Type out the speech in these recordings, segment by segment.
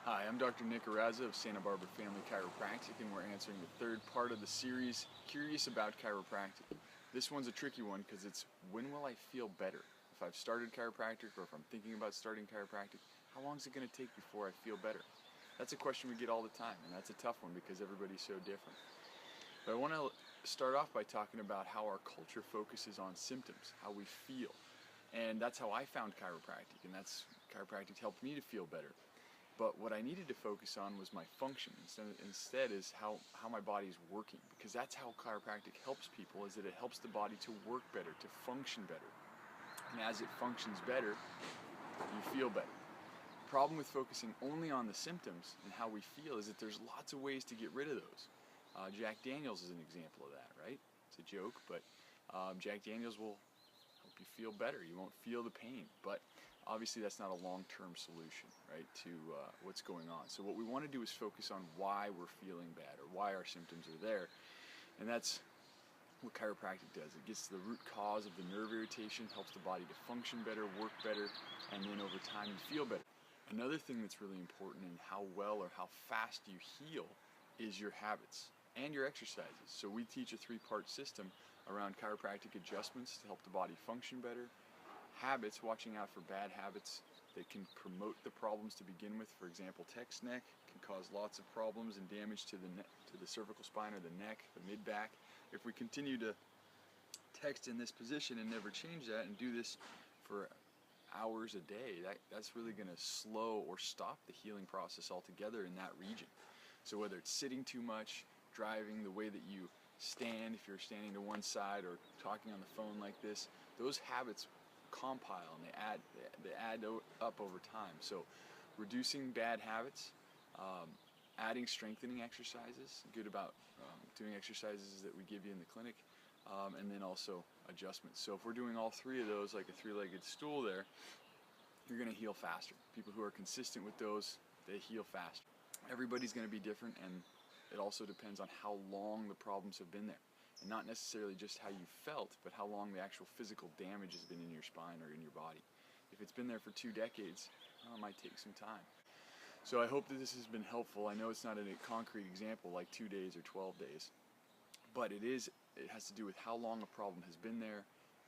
Hi, I'm Dr. Nick Araza of Santa Barbara Family Chiropractic, and we're answering the third part of the series, Curious About Chiropractic. This one's a tricky one because it's when will I feel better? If I've started chiropractic or if I'm thinking about starting chiropractic, how long is it going to take before I feel better? That's a question we get all the time, and that's a tough one because everybody's so different. But I want to start off by talking about how our culture focuses on symptoms, how we feel. And that's how I found chiropractic, and chiropractic helped me to feel better. But what I needed to focus on was my function instead is how my body is working, because that's how chiropractic helps people, is that it helps the body to work better, to function better. And as it functions better, you feel better. The problem with focusing only on the symptoms and how we feel is that there's lots of ways to get rid of those. Jack Daniels is an example of that, right? It's a joke, but Jack Daniels will help you feel better. You won't feel the pain, but obviously that's not a long-term solution, right, to what's going on. So what we want to do is focus on why we're feeling bad or why our symptoms are there, and that's what chiropractic does. It gets to the root cause of the nerve irritation, helps the body to function better, work better, and then over time you feel better. Another thing that's really important in how well or how fast you heal is your habits and your exercises. So we teach a three-part system around chiropractic adjustments to help the body function better, habits, watching out for bad habits that can promote the problems to begin with. For example, text neck can cause lots of problems and damage to the cervical spine or the neck, the mid-back. If we continue to text in this position and never change that and do this for hours a day, that's really going to slow or stop the healing process altogether in that region. So whether it's sitting too much, driving, the way that you stand, if you're standing to one side, or talking on the phone like this, those habits compile and they add up over time. So reducing bad habits, adding strengthening exercises, good about doing exercises that we give you in the clinic, and then also adjustments. So if we're doing all three of those, like a three-legged stool there, you're going to heal faster. People who are consistent with those, they heal faster. Everybody's going to be different, and it also depends on how long the problems have been there. And not necessarily just how you felt, but how long the actual physical damage has been in your spine or in your body. If it's been there for 2 decades, well, it might take some time. So I hope that this has been helpful. I know it's not a concrete example like 2 days or 12 days, but it has to do with how long a problem has been there,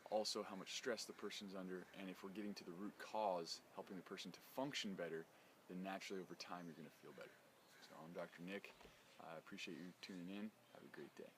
also how much stress the person's under, and if we're getting to the root cause, helping the person to function better, then naturally over time you're going to feel better. So I'm Dr. Nick. I appreciate you tuning in. Have a great day.